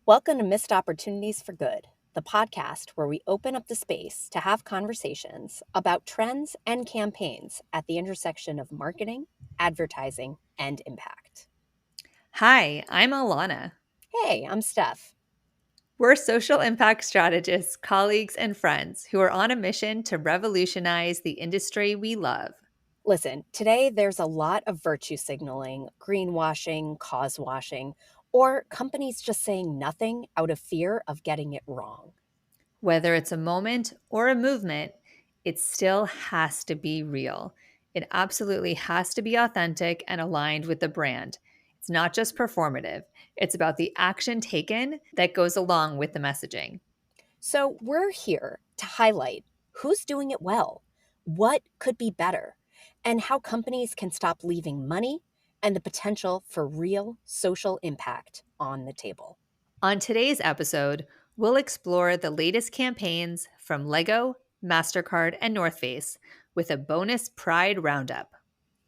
Welcome to Missed Opportunities for Good, the podcast where we open up the space to have conversations about trends and campaigns at the intersection of marketing, advertising, and impact. Hi, I'm Alana. Hey, I'm Steph. We're social impact strategists, colleagues, and friends who are on a mission to revolutionize the industry we love. Listen, today there's a lot of virtue signaling, greenwashing, cause washing, or companies just saying nothing out of fear of getting it wrong. Whether it's a moment or a movement, it still has to be real. It absolutely has to be authentic and aligned with the brand. It's not just performative, it's about the action taken that goes along with the messaging. So we're here to highlight who's doing it well, what could be better, and how companies can stop leaving money and the potential for real social impact on the table. On today's episode, we'll explore the latest campaigns from Lego, Mastercard, and North Face with a bonus Pride Roundup.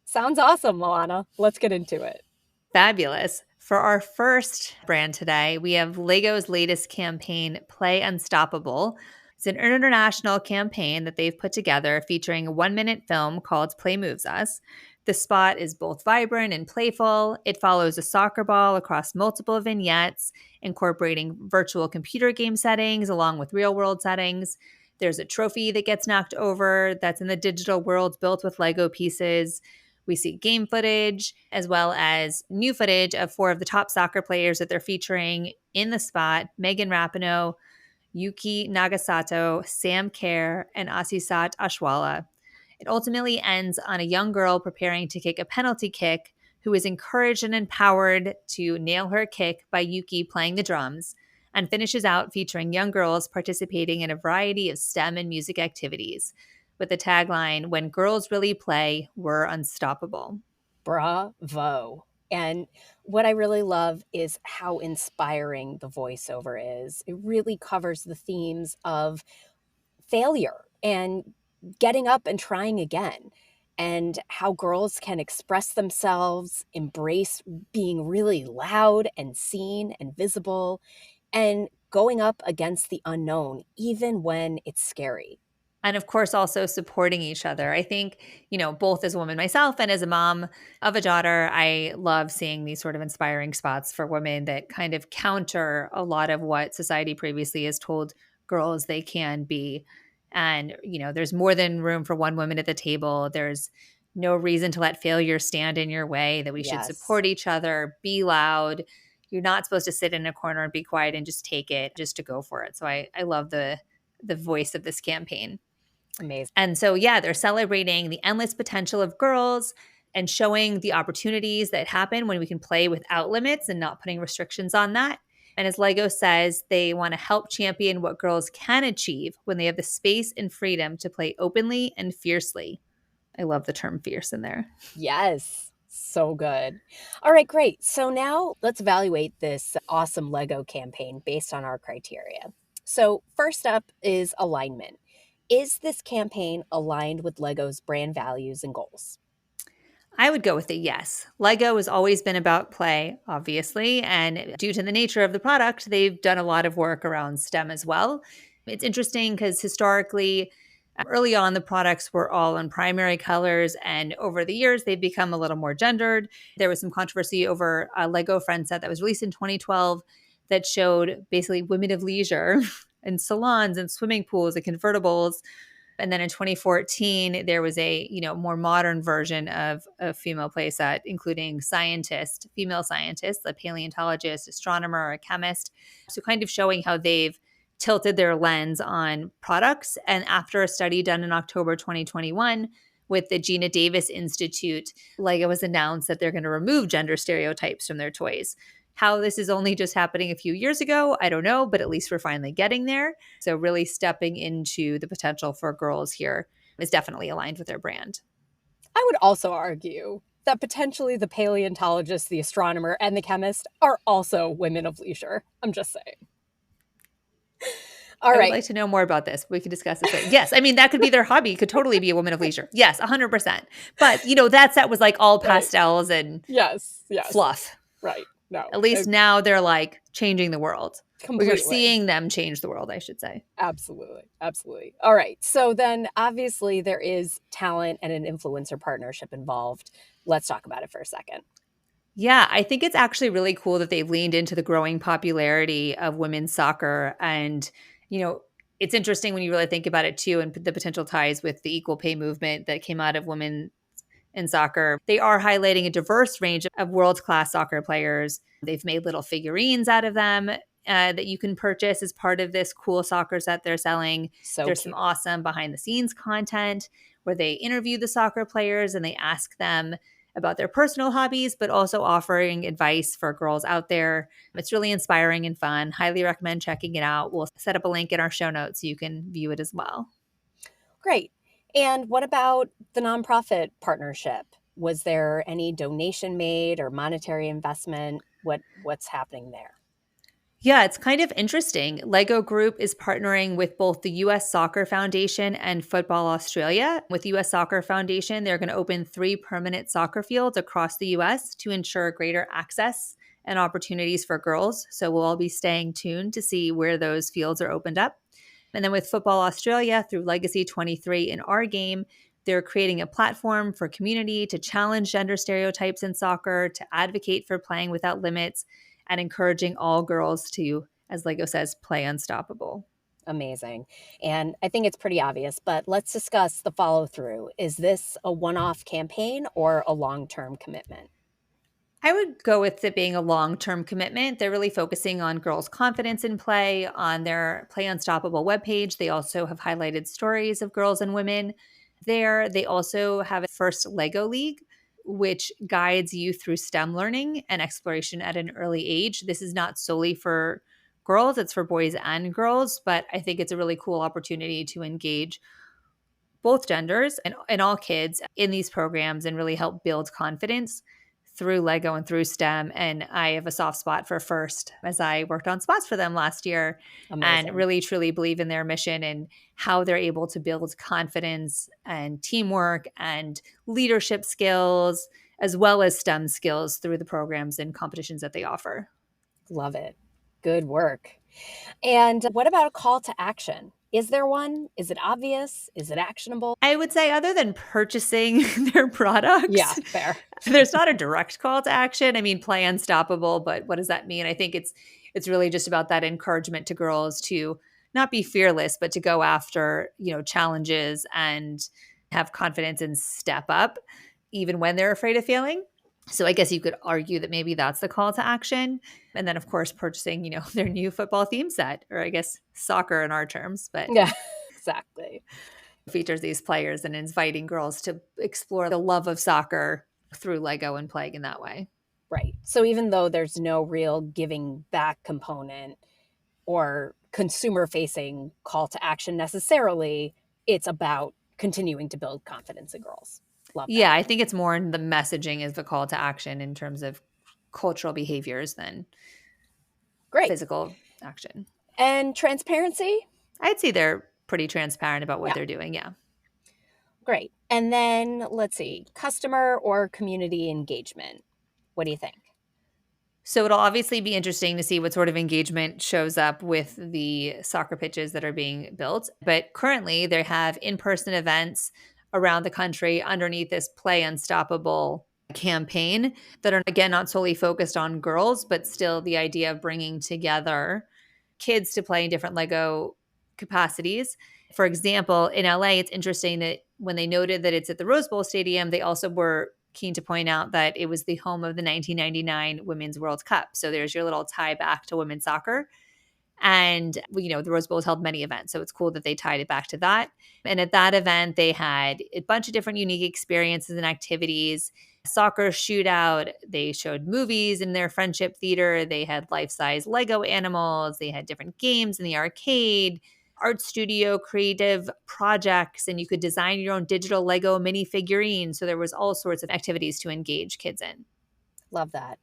Sounds awesome, Moana. Let's get into it. Fabulous. For our first brand today, we have Lego's latest campaign, Play Unstoppable. It's an international campaign that they've put together featuring a 1-minute film called Play Moves Us. The spot is both vibrant and playful. It follows a soccer ball across multiple vignettes, incorporating virtual computer game settings along with real world settings. There's a trophy that gets knocked over that's in the digital world built with Lego pieces. We see game footage as well as new footage of 4 of the top soccer players that they're featuring in the spot: Megan Rapinoe, Yuki Nagasato, Sam Kerr, and Asisat Ashwala. It ultimately ends on a young girl preparing to kick a penalty kick who is encouraged and empowered to nail her kick by Yuki playing the drums, and finishes out featuring young girls participating in a variety of STEM and music activities with the tagline, "When girls really play, we're unstoppable." Bravo. And what I really love is how inspiring the voiceover is. It really covers the themes of failure and getting up and trying again, and how girls can express themselves, embrace being really loud and seen and visible, and going up against the unknown, even when it's scary. And of course, also supporting each other. I think, both as a woman myself and as a mom of a daughter, I love seeing these sort of inspiring spots for women that kind of counter a lot of what society previously has told girls they can be. And, there's more than room for one woman at the table. There's no reason to let failure stand in your way, that we should Yes. support each other, be loud. You're not supposed to sit in a corner and be quiet and just take it, just to go for it. So I love the voice of this campaign. Amazing. And so, yeah, they're celebrating the endless potential of girls and showing the opportunities that happen when we can play without limits and not putting restrictions on that. And as Lego says, they want to help champion what girls can achieve when they have the space and freedom to play openly and fiercely. I love the term fierce in there. Yes. So good. All right, great. So now let's evaluate this awesome Lego campaign based on our criteria. So, first up is alignment. Is this campaign aligned with Lego's brand values and goals? I would go with a yes. Lego has always been about play, obviously, and due to the nature of the product, they've done a lot of work around STEM as well. It's interesting because historically, early on, the products were all in primary colors, and over the years, they've become a little more gendered. There was some controversy over a Lego Friend set that was released in 2012 that showed basically women of leisure and salons and swimming pools and convertibles. And then in 2014, there was a more modern version of a female playset, including female scientists, a paleontologist, astronomer, a chemist. So kind of showing how they've tilted their lens on products. And after a study done in October 2021 with the Gina Davis Institute, Lego has announced that they're going to remove gender stereotypes from their toys. How this is only just happening a few years ago, I don't know, but at least we're finally getting there. So really stepping into the potential for girls here is definitely aligned with their brand. I would also argue that potentially the paleontologist, the astronomer, and the chemist are also women of leisure. I'm just saying. All I would right. like to know more about this. We could discuss this later. Yes, I mean, that could be their hobby. Could totally be a woman of leisure. Yes, 100%. But, that was like all Right. pastels and Yes. Yes. fluff. Right. No. At least now they're like changing the world. Or you're Completely. seeing them change the world, I should say. Absolutely. Absolutely. All right. So then obviously there is talent and an influencer partnership involved. Let's talk about it for a second. Yeah, I think it's actually really cool that they've leaned into the growing popularity of women's soccer. And, you know, it's interesting when you really think about it too, and the potential ties with the equal pay movement that came out of women in soccer. They are highlighting a diverse range of world class soccer players. They've made little figurines out of them that you can purchase as part of this cool soccer set they're selling. So There's some cute. awesome behind the scenes content where they interview the soccer players and they ask them about their personal hobbies, but also offering advice for girls out there. It's really inspiring and fun. Highly recommend checking it out. We'll set up a link in our show notes so you can view it as well. Great. And what about the nonprofit partnership? Was there any donation made or monetary investment? What's happening there? Yeah, it's kind of interesting. Lego Group is partnering with both the US Soccer Foundation and Football Australia. With US Soccer Foundation, they're going to open 3 permanent soccer fields across the US to ensure greater access and opportunities for girls. So we'll all be staying tuned to see where those fields are opened up. And then with Football Australia through Legacy 23 in our game, they're creating a platform for community to challenge gender stereotypes in soccer, to advocate for playing without limits, and encouraging all girls to, as Lego says, play unstoppable. Amazing. And I think it's pretty obvious, but let's discuss the follow through. Is this a one off campaign or a long term commitment? I would go with it being a long term commitment. They're really focusing on girls' confidence in play on their Play Unstoppable webpage. They also have highlighted stories of girls and women there. They also have a first Lego League, which guides you through STEM learning and exploration at an early age. This is not solely for girls, it's for boys and girls, but I think it's a really cool opportunity to engage both genders and all kids in these programs and really help build confidence through Lego and through STEM. And I have a soft spot for FIRST as I worked on spots for them last year and Amazing. really truly believe in their mission and how they're able to build confidence and teamwork and leadership skills, as well as STEM skills through the programs and competitions that they offer. Love it. Good work. And what about a call to action? Is there one? Is it obvious? Is it actionable? I would say, other than purchasing their Yeah, products, fair. there's not a direct call to action. I mean, play unstoppable, but what does that mean? I think it's really just about that encouragement to girls to not be fearless, but to go after, challenges and have confidence and step up even when they're afraid of failing. So I guess you could argue that maybe that's the call to action. And then of course purchasing, their new football theme set, or I guess soccer in our terms, but Yeah, exactly. features these players and inviting girls to explore the love of soccer through Lego and playing in that way. Right. So even though there's no real giving back component or consumer facing call to action necessarily, it's about continuing to build confidence in girls. Love that. Yeah, I think it's more in the messaging is the call to action in terms of cultural behaviors than Great. physical action. And transparency? I'd say they're pretty transparent about what Yeah, they're doing. Yeah. great. And then let's see, customer or community engagement. What do you think? So it'll obviously be interesting to see what sort of engagement shows up with the soccer pitches that are being built. But currently, they have in person events around the country underneath this Play Unstoppable campaign that are, again, not solely focused on girls, but still the idea of bringing together kids to play in different Lego capacities. For example, in LA, it's interesting that when they noted that it's at the Rose Bowl Stadium, they also were keen to point out that it was the home of the 1999 Women's World Cup. So there's your little tie back to women's soccer. And, the Rose Bowl has held many events. So it's cool that they tied it back to that. And at that event, they had a bunch of different unique experiences and activities. Soccer shootout. They showed movies in their friendship theater. They had life size Lego animals. They had different games in the arcade, art studio, creative projects, and you could design your own digital Lego mini figurines. So there was all sorts of activities to engage kids in. Love that.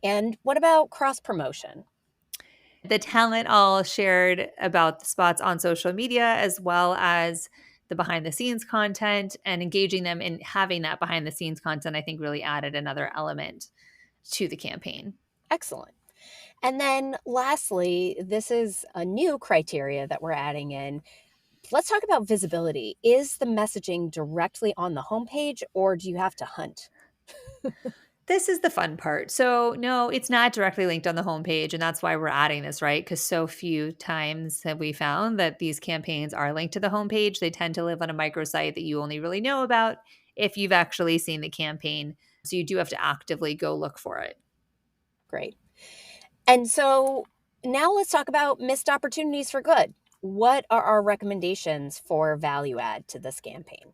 And what about cross promotion? The talent all shared about the spots on social media, as well as the behind the scenes content, and engaging them in having that behind the scenes content, I think really added another element to the campaign. Excellent. And then lastly, this is a new criteria that we're adding in. Let's talk about visibility. Is the messaging directly on the homepage or do you have to hunt? This is the fun part. So, no, it's not directly linked on the homepage. And that's why we're adding this, right? Because so few times have we found that these campaigns are linked to the homepage. They tend to live on a microsite that you only really know about if you've actually seen the campaign. So, you do have to actively go look for it. Great. And so now let's talk about missed opportunities for good. What are our recommendations for value add to this campaign?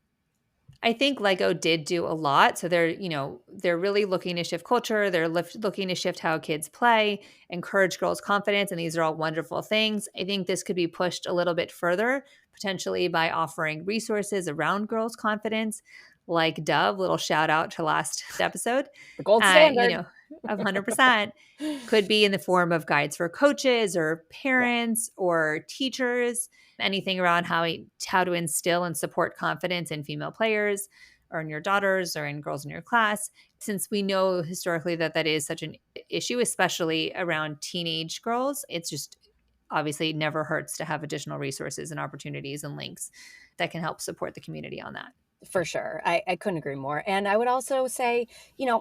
I think Lego did do a lot. So they're really looking to shift culture. They're looking to shift how kids play, encourage girls' confidence, and these are all wonderful things. I think this could be pushed a little bit further, potentially by offering resources around girls' confidence, like Dove. Little shout out to last episode. The gold Uh, you standard. know, 100% could be in the form of guides for coaches or Yeah, parents or teachers, anything around how to instill and support confidence in female players or in your daughters or in girls in your class, since we know historically that that is such an issue, especially around teenage girls. It's just obviously never hurts to have additional resources and opportunities and links that can help support the community on that. for sure. I couldn't agree more. And I would also say,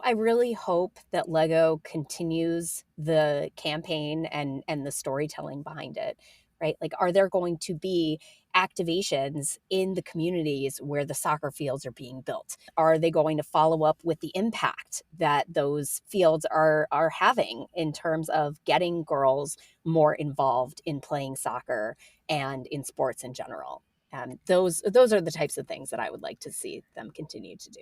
I really hope that Lego continues the campaign and the storytelling behind it, right? Like, are there going to be activations in the communities where the soccer fields are being built? Are they going to follow up with the impact that those fields are having in terms of getting girls more involved in playing soccer and in sports in general? Those are the types of things that I would like to see them continue to do.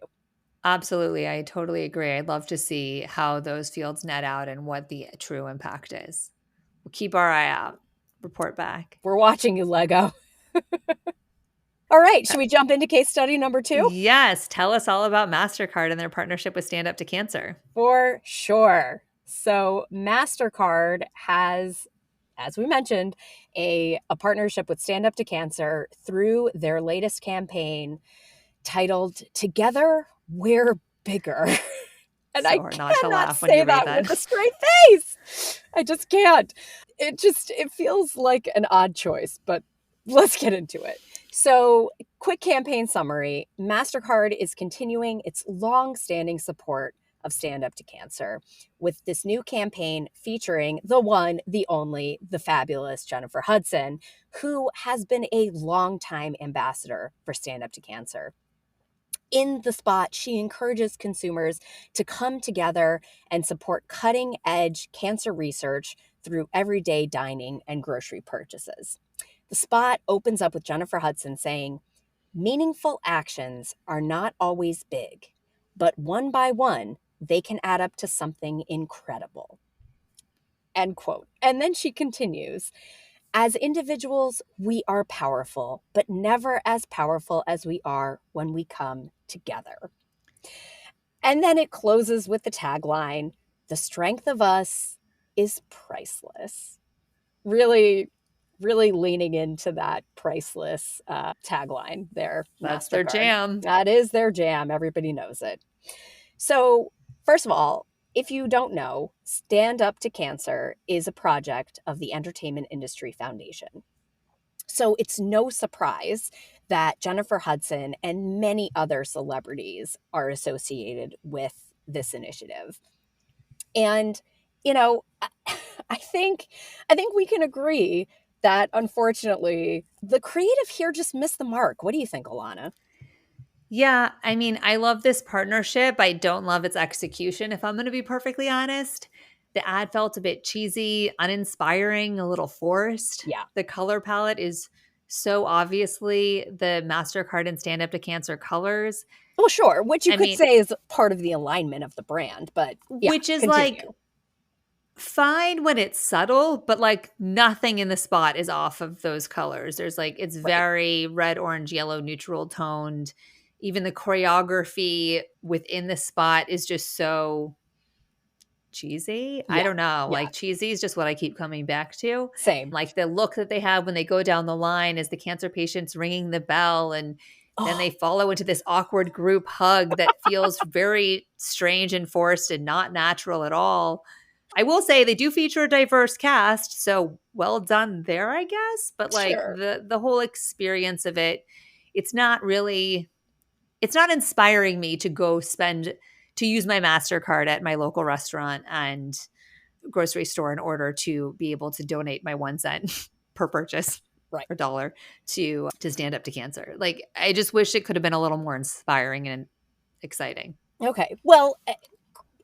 Absolutely. I totally agree. I'd love to see how those fields net out and what the true impact is. We'll keep our eye out, report back. We're watching you, Lego. All right, should we jump into case study number 2? Yes, tell us all about Mastercard and their partnership with Stand Up to Cancer. For sure. So Mastercard has, as we mentioned, a partnership with Stand Up to Cancer through their latest campaign titled Together We're Bigger. And I So hard not to cannot laugh when you say read that that. with a straight face. I just can't. It feels like an odd choice, but let's get into it. So, quick campaign summary. Mastercard is continuing its long-standing support of Stand Up to Cancer with this new campaign featuring the one, the only, the fabulous Jennifer Hudson, who has been a longtime ambassador for Stand Up to Cancer. In the spot, she encourages consumers to come together and support cutting edge cancer research through everyday dining and grocery purchases. The spot opens up with Jennifer Hudson saying, "Meaningful actions are not always big, but one by one, they can add up to something incredible." End quote. And then she continues, "As individuals, we are powerful, but never as powerful as we are when we come together." And then it closes with the tagline, "The strength of us is priceless." Really, really leaning into that priceless tagline there, That's their MasterCard. jam. That is their jam. Everybody knows it. So, first of all, if you don't know, Stand Up to Cancer is a project of the Entertainment Industry Foundation. So it's no surprise that Jennifer Hudson and many other celebrities are associated with this initiative. And, you know, I think we can agree that unfortunately the creative here just missed the mark. What do you think, Alana? Yeah, I mean, I love this partnership. I don't love its execution, if I'm going to be perfectly honest. The ad felt a bit cheesy, uninspiring, a little forced. Yeah. The color palette is so obviously the MasterCard and Stand Up to Cancer colors. Well, sure, which you I could mean, say is part of the alignment of the brand, but yeah, which is like continue. fine when it's subtle, but like nothing in the spot is off of those colors. There's like, it's Right. very red, orange, yellow, neutral toned. Even the choreography within the spot is just so cheesy. I Yeah. don't know. Yeah. Like cheesy is just what I keep coming back to. Same. Like the look that they have when they go down the line as the cancer patient's ringing the bell and then Oh, they follow into this awkward group hug that feels very strange and forced and not natural at all. I will say they do feature a diverse cast, so well done there, I guess. But like sure. the whole experience of it, it's not really it's not inspiring me to go spend to use my Mastercard at my local restaurant and grocery store in order to be able to donate my 1 cent per purchase Right. or dollar to stand up to cancer. Like I just wish it could have been a little more inspiring and exciting. Okay. Well,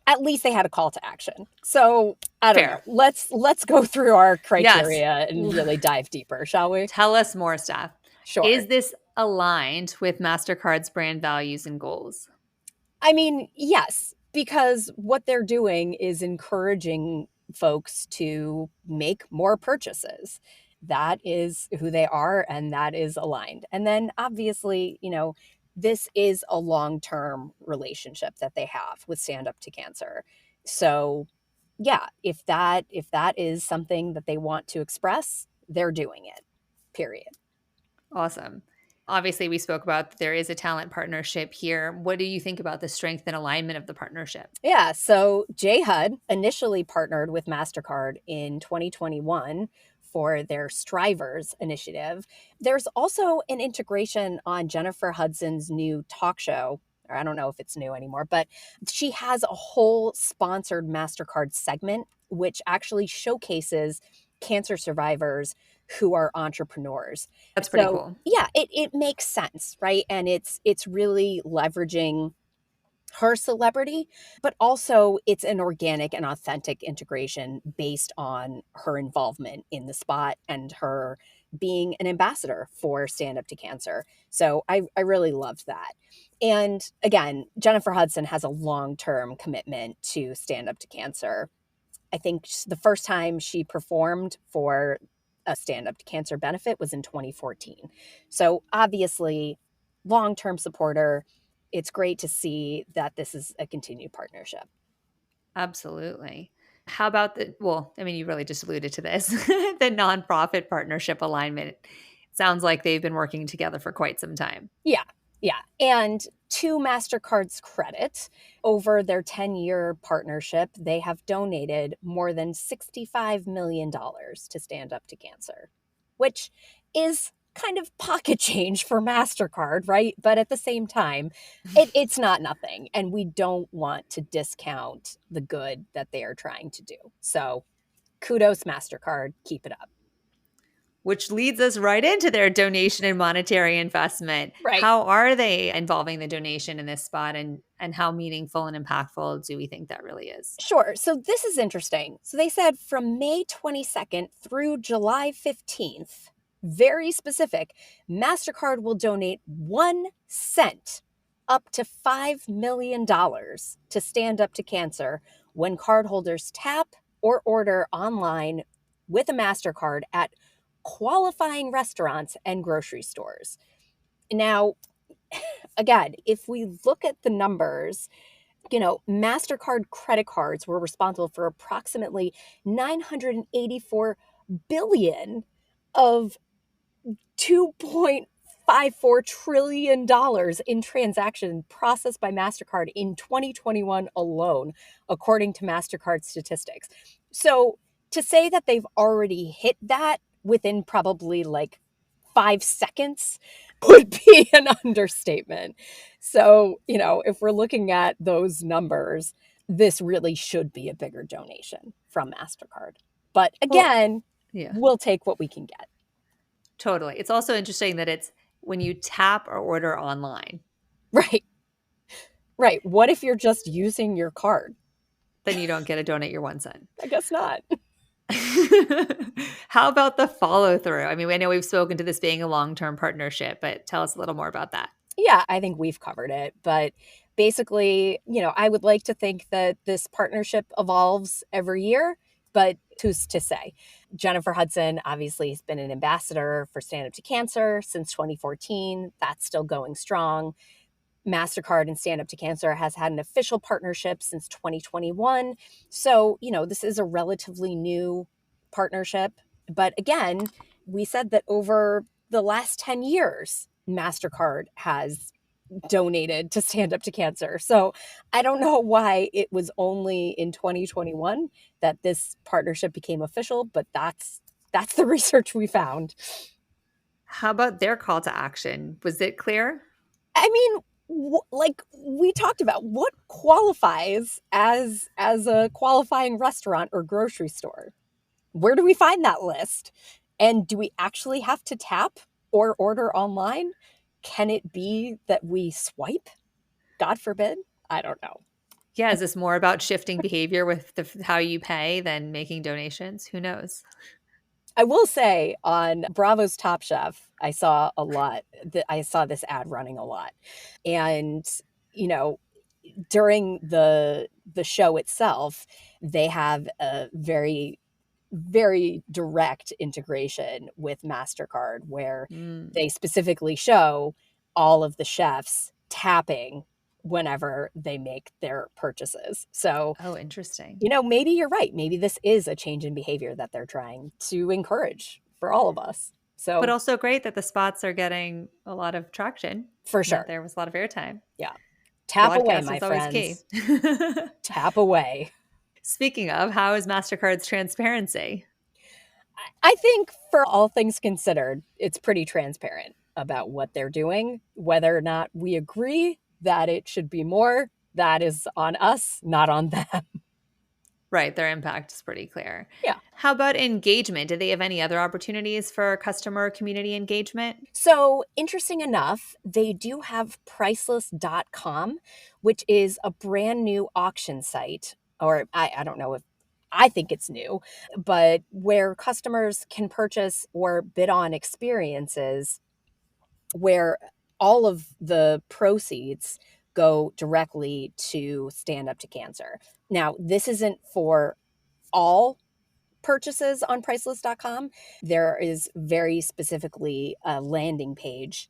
at least they had a call to action. So I don't know. Fair. Let's go through our Yes. criteria and really dive deeper, shall we? Tell us more, Steph. Sure. Is this aligned with MasterCard's brand values and goals? I mean, yes, because what they're doing is encouraging folks to make more purchases. That is who they are, and that is aligned. And then obviously, this is a long term relationship that they have with Stand Up to Cancer. So, yeah, if that is something that they want to express, they're doing it. Period. Awesome. Obviously, we spoke about that there is a talent partnership here. What do you think about the strength and alignment of the partnership? Yeah, so JHUD initially partnered with Mastercard in 2021 for their Strivers initiative. There's also an integration on Jennifer Hudson's new talk show. Or I don't know if it's new anymore, but she has a whole sponsored Mastercard segment, which actually showcases cancer survivors who are entrepreneurs. That's pretty So cool. yeah, it makes sense, right? And it's really leveraging her celebrity, but also it's an organic and authentic integration based on her involvement in the spot and her being an ambassador for Stand Up to Cancer. So I really loved that. And again, Jennifer Hudson has a long term commitment to Stand Up to Cancer. I think the first time she performed for a Stand Up to Cancer benefit was in 2014. So obviously, long term supporter. It's great to see that this is a continued partnership. Absolutely. How about well, I mean, you really just alluded to this the nonprofit partnership alignment. Sounds like they've been working together for quite some time. Yeah, yeah. And to MasterCard's credit, over their 10-year partnership, they have donated more than $65 million to Stand Up to Cancer, which is kind of pocket change for MasterCard, right? But at the same time, it's not nothing. And we don't want to discount the good that they are trying to do. So kudos, MasterCard. Keep it up. Which leads us right into their donation and monetary investment. Right. How are they involving the donation in this spot and how meaningful and impactful do we think that really is? Sure. So this is interesting. So they said from May 22nd through July 15th, very specific, MasterCard will donate 1 cent up to $5 million to Stand Up to Cancer when cardholders tap or order online with a MasterCard at qualifying restaurants and grocery stores. Now, again, if we look at the numbers, MasterCard credit cards were responsible for approximately 984 billion of $2.54 trillion in transactions processed by MasterCard in 2021 alone, according to MasterCard statistics. So to say that they've already hit that within probably like 5 seconds would be an understatement. So, if we're looking at those numbers, this really should be a bigger donation from MasterCard. But Well, again, yeah, we'll take what we can get. totally. It's also interesting that it's when you tap or order online, Right. Right. What if you're just using your card? then you don't get to donate your 1 cent. I guess not. How about the follow through? I mean, I know we've spoken to this being a long term partnership, but tell us a little more about that. Yeah, I think we've covered it. But basically, I would like to think that this partnership evolves every year, but who's to say? Jennifer Hudson obviously has been an ambassador for Stand Up to Cancer since 2014. That's still going strong. Mastercard and Stand Up to Cancer has had an official partnership since 2021. So, this is a relatively new partnership. But again, we said that over the last 10 years, Mastercard has donated to Stand Up to Cancer. So I don't know why it was only in 2021 that this partnership became official, but that's the research we found. How about their call to action? Was it clear? I mean, like we talked about, what qualifies as a qualifying restaurant or grocery store? Where do we find that list? And do we actually have to tap or order online? Can it be that we swipe? God forbid. I don't know. Yeah, is this more about shifting behavior with how you pay than making donations? Who knows? I will say on Bravo's Top Chef, I saw a lot. I saw this ad running a lot, and you know, during the show itself, they have a very direct integration with Mastercard, where Mm. they specifically show all of the chefs tapping whenever they make their purchases. So Oh, interesting. maybe you're right. Maybe this is a change in behavior that they're trying to encourage for all of us. But So also great that the spots are getting a lot of traction for and that sure. there was a lot of airtime. Yeah. Tap away, Broadcast my is always key. friends. Tap away. Speaking of, how is MasterCard's transparency? I think for all things considered, it's pretty transparent about what they're doing. Whether or not we agree that it should be more, that is on us, not on them. Right, their impact is pretty clear. Yeah. How about engagement? Do they have any other opportunities for customer community engagement? So, interesting enough, they do have priceless.com, which is a brand new auction site, or I don't know if I think it's new, but where customers can purchase or bid on experiences where all of the proceeds go directly to Stand Up to Cancer. Now, this isn't for all purchases on priceless.com. There is very specifically a landing page.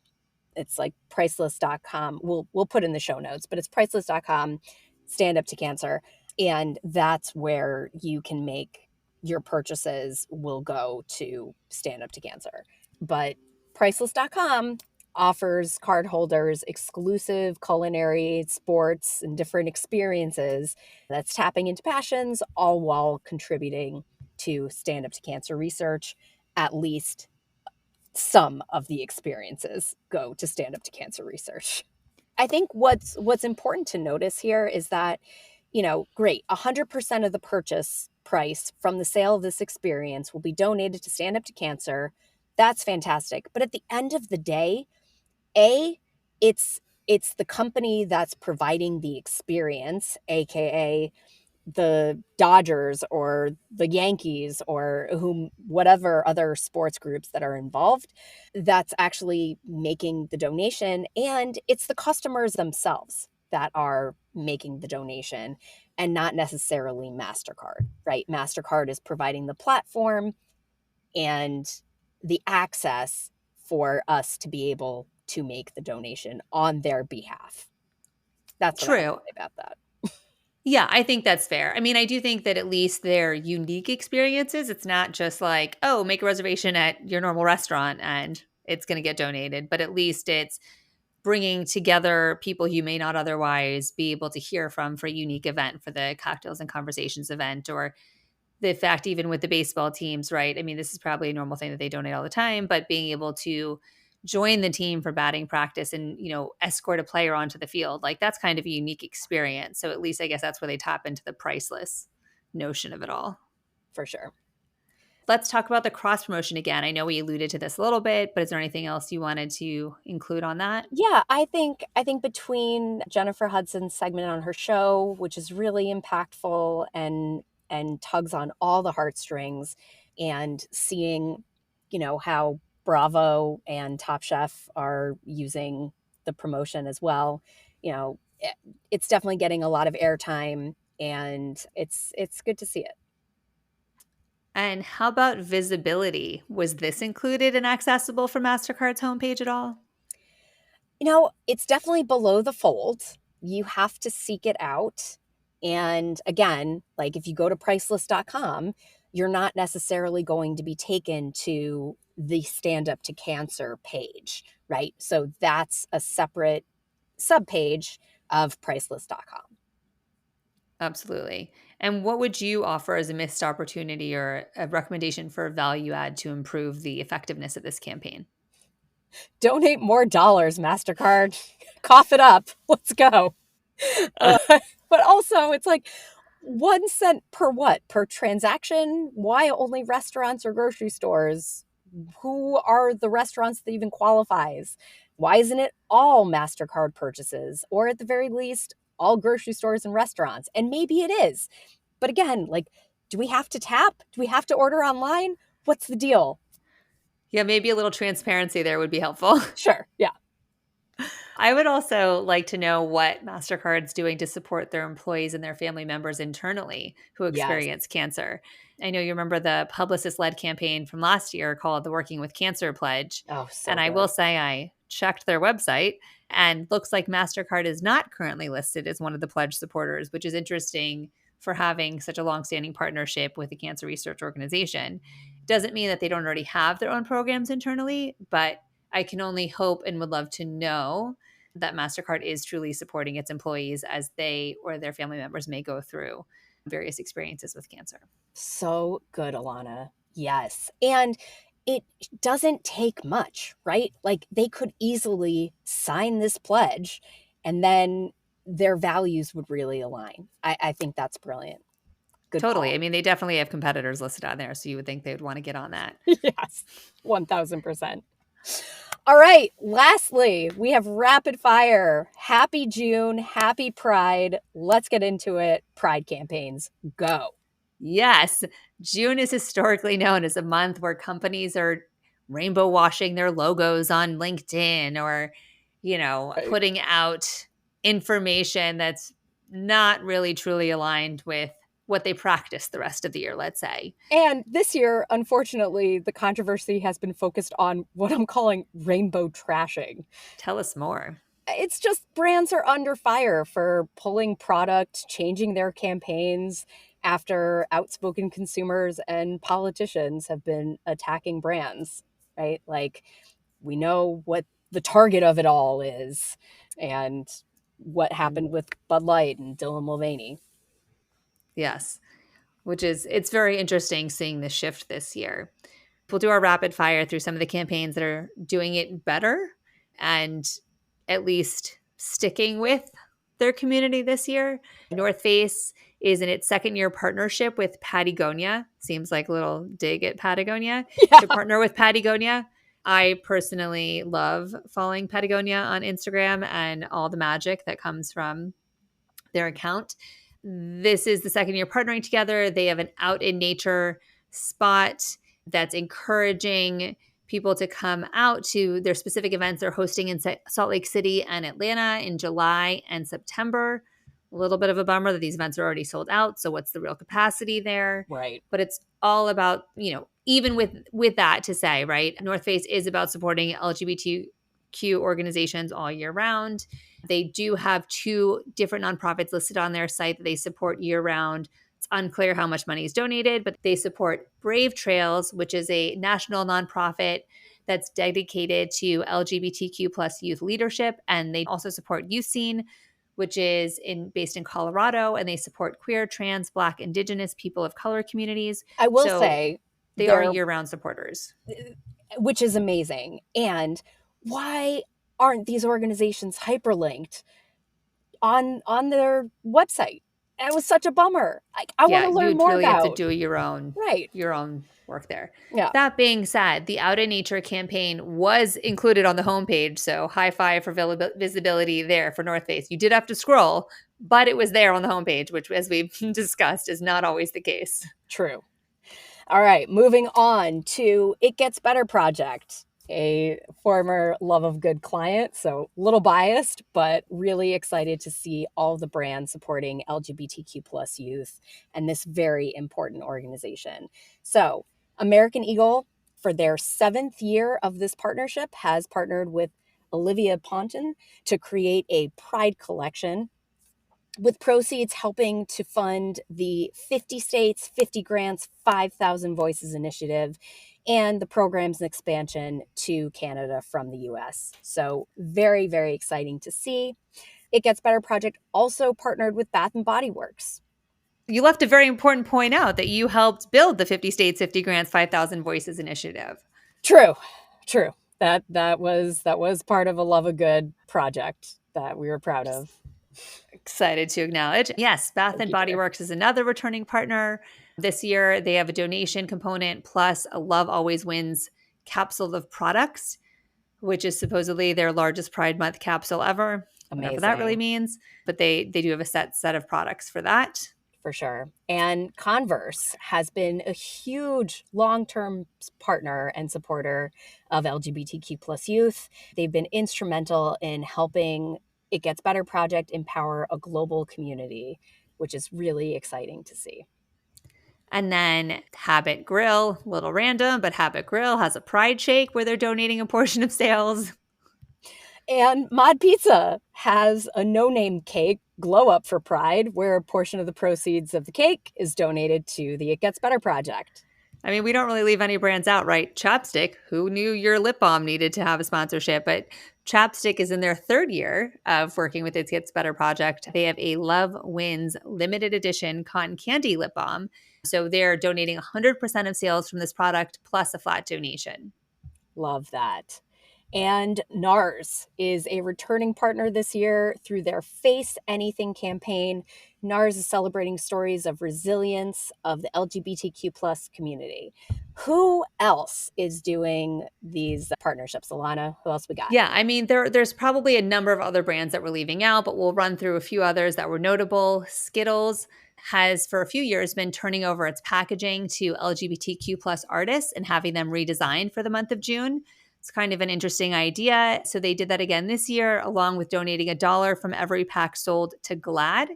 It's like priceless.com. We'll put in the show notes, but it's priceless.com, Stand Up to Cancer, and that's where you can make your purchases will go to Stand Up to Cancer. But priceless.com offers cardholders exclusive culinary, sports, and different experiences that's tapping into passions, all while contributing to Stand Up to Cancer research. At least some of the experiences go to Stand Up to Cancer research. I think what's important to notice here is that, great, 100% of the purchase price from the sale of this experience will be donated to Stand Up to Cancer. That's fantastic. But at the end of the day, A, it's the company that's providing the experience, aka the Dodgers or the Yankees or whatever other sports groups that are involved, that's actually making the donation, and it's the customers themselves that are making the donation and not necessarily Mastercard, right? Mastercard is providing the platform and the access for us to be able to make the donation on their behalf. That's what I have to True. say about that. Yeah, I think that's fair. I mean, I do think that at least they're unique experiences. It's not just like, oh, make a reservation at your normal restaurant and it's going to get donated, but at least it's bringing together people you may not otherwise be able to hear from for a unique event, for the cocktails and conversations event, or the fact even with the baseball teams, right? I mean, this is probably a normal thing that they donate all the time, but being able to join the team for batting practice and, escort a player onto the field, like that's kind of a unique experience. So at least I guess that's where they tap into the priceless notion of it all. For sure. Let's talk about the cross promotion again. I know we alluded to this a little bit, but is there anything else you wanted to include on that? Yeah, I think between Jennifer Hudson's segment on her show, which is really impactful and tugs on all the heartstrings, and seeing, how Bravo and Top Chef are using the promotion as well, it's definitely getting a lot of airtime, and it's good to see it. And how about visibility? Was this included and accessible from MasterCard's homepage at all? It's definitely below the fold. You have to seek it out. And again, like if you go to priceless.com, you're not necessarily going to be taken to the Stand Up to Cancer page, right? So that's a separate subpage of priceless.com. Absolutely. And what would you offer as a missed opportunity or a recommendation for a value add to improve the effectiveness of this campaign? Donate more dollars, Mastercard. Cough it up. Let's go. Uh, but also, it's like 1 cent per what? Per transaction? Why only restaurants or grocery stores? Who are the restaurants that even qualifies? Why isn't it all Mastercard purchases, or at the very least, all grocery stores and restaurants? And maybe it is. But again, like, do we have to tap? Do we have to order online? What's the deal? Yeah, maybe a little transparency there would be helpful. Sure. Yeah. I would also like to know what MasterCard's doing to support their employees and their family members internally who Yes. experience cancer. I know you remember the publicist led campaign from last year called the Working with Cancer Pledge. Oh, so And I will good. say I checked their website and looks like MasterCard is not currently listed as one of the pledge supporters, which is interesting for having such a longstanding partnership with a cancer research organization. Doesn't mean that they don't already have their own programs internally, but I can only hope and would love to know that MasterCard is truly supporting its employees as they or their family members may go through various experiences with cancer. So good, Alana. Yes. And it doesn't take much, right? Like they could easily sign this pledge and then their values would really align. I think that's brilliant. Good Totally. I call. mean, they definitely have competitors listed on there, so you would think they would want to get on that. Yes, 1000%. All right. Lastly, we have rapid fire. Happy June. Happy Pride. Let's get into it. Pride campaigns. Go. Yes, June is historically known as a month where companies are rainbow washing their logos on LinkedIn or, Right. putting out information that's not really truly aligned with what they practice the rest of the year, let's say. And this year, unfortunately, the controversy has been focused on what I'm calling rainbow trashing. Tell us more. It's just brands are under fire for pulling product, changing their campaigns after outspoken consumers and politicians have been attacking brands, right? Like, we know what the target of it all is and what happened with Bud Light and Dylan Mulvaney. Yes, which is it's very interesting seeing the shift this year. We'll do our rapid fire through some of the campaigns that are doing it better and at least sticking with their community this year. North Face is in its second year partnership with Patagonia. Seems like a little dig at Patagonia to Yeah. partner with Patagonia. I personally love following Patagonia on Instagram and all the magic that comes from their account. This is the second year partnering together. They have an out in nature spot that's encouraging people to come out to their specific events they're hosting in Salt Lake City and Atlanta in July and September. A little bit of a bummer that these events are already sold out. So what's the real capacity there? Right. But it's all about, even with that to say, right? North Face is about supporting LGBTQ organizations all year round. They do have two different nonprofits listed on their site that they support year round. It's unclear how much money is donated, but they support Brave Trails, which is a national nonprofit that's dedicated to LGBTQ plus youth leadership. And they also support Youth Scene, which is based in Colorado, and they support queer, trans, Black, Indigenous, people of color communities. I will So say they are they're, year-round supporters. which is amazing. And why aren't these organizations hyperlinked on their website? It was such a bummer. I want Yeah, to you learn would more really have to about. do your own Right. your own work there. Yeah. That being said, the Out in Nature campaign was included on the homepage, so high five for visibility there for North Face. You did have to scroll, but it was there on the homepage, which, as we've discussed, is not always the case. True. All right, moving on to It Gets Better Project, a former Love of Good client, so a little biased, but really excited to see all the brands supporting LGBTQ plus youth and this very important organization. So American Eagle, for their 7th year of this partnership, has partnered with Olivia Ponton to create a Pride collection, with proceeds helping to fund the 50 States, 50 Grants, 5,000 Voices initiative, and the program's expansion to Canada from the US. So very, very exciting to see. It Gets Better Project also partnered with Bath and Body Works. You left a very important point out that you helped build the 50 States, 50 Grants, 5,000 Voices initiative. True, true. That was part of a Love of Good project that we were proud of. Excited to acknowledge. Yes, Bath Thank and you, Body dear. Works is another returning partner. This year, they have a donation component plus a Love Always Wins capsule of products, which is supposedly their largest Pride Month capsule ever, whatever that really Amazing. means. But they do have a set of products for that. For sure. And Converse has been a huge long-term partner and supporter of LGBTQ plus youth. They've been instrumental in helping It Gets Better Project empower a global community, which is really exciting to see. And then Habit Grill, a little random, but Habit Grill has a Pride Shake where they're donating a portion of sales. And Mod Pizza has a no-name cake, Glow Up for Pride, where a portion of the proceeds of the cake is donated to the It Gets Better Project. I mean, we don't really leave any brands out, right? Chapstick, who knew your lip balm needed to have a sponsorship? But Chapstick is in their third year of working with It Gets Better Project. They have a Love Wins limited edition cotton candy lip balm. So they're donating 100% of sales from this product plus a flat donation. Love that. And NARS is a returning partner this year through their Face Anything campaign. NARS is celebrating stories of resilience of the LGBTQ plus community. Who else is doing these partnerships, Alana? Who else we got? Yeah, I mean, there's probably a number of other brands that we're leaving out, but we'll run through a few others that were notable. Skittles has for a few years been turning over its packaging to LGBTQ plus artists and having them redesigned for the month of June. It's kind of an interesting idea. So they did that again this year, along with donating $1 from every pack sold to GLAAD.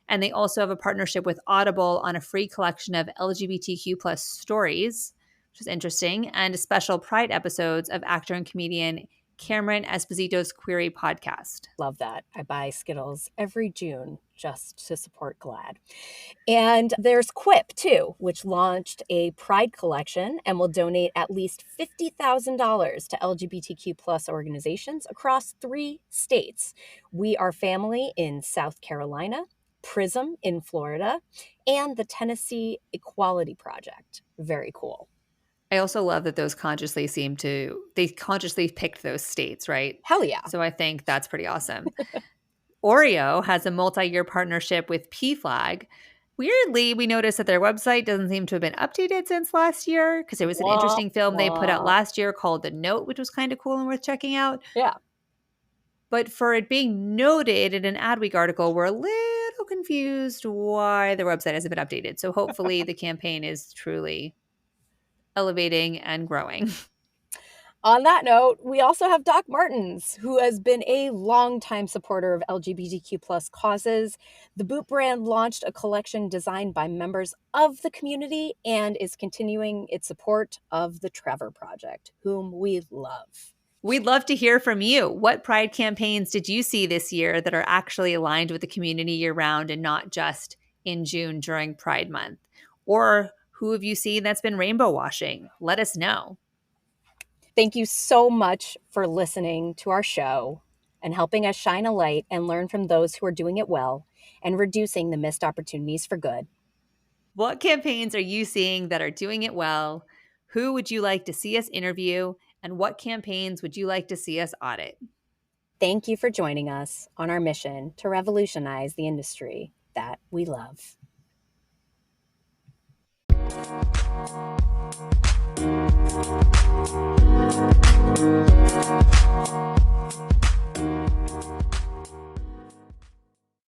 And they also have a partnership with Audible on a free collection of LGBTQ plus stories, which is interesting, and special Pride episodes of actor and comedian Cameron Esposito's Query podcast. Love that. I buy Skittles every June just to support GLAAD. And there's Quip, too, which launched a Pride collection and will donate at least $50,000 to LGBTQ plus organizations across 3 states. We Are Family in South Carolina, Prism in Florida, and the Tennessee Equality Project. Very cool. I also love that they consciously picked those states, right? Hell yeah. So I think that's pretty awesome. Oreo has a multi-year partnership with PFLAG. Weirdly, we noticed that their website doesn't seem to have been updated since last year because there was an Wah, interesting film they put out wah. last year called The Note, which was kind of cool and worth checking out. Yeah. But for it being noted in an Adweek article, we're a little confused why their website hasn't been updated. So hopefully the campaign is truly elevating and growing. On that note, we also have Doc Martens, who has been a longtime supporter of LGBTQ plus causes. The boot brand launched a collection designed by members of the community and is continuing its support of the Trevor Project, whom we love. We'd love to hear from you. What Pride campaigns did you see this year that are actually aligned with the community year round and not just in June during Pride Month? Or who have you seen that's been rainbow washing? Let us know. Thank you so much for listening to our show and helping us shine a light and learn from those who are doing it well and reducing the missed opportunities for good. What campaigns are you seeing that are doing it well? Who would you like to see us interview? And what campaigns would you like to see us audit? Thank you for joining us on our mission to revolutionize the industry that we love.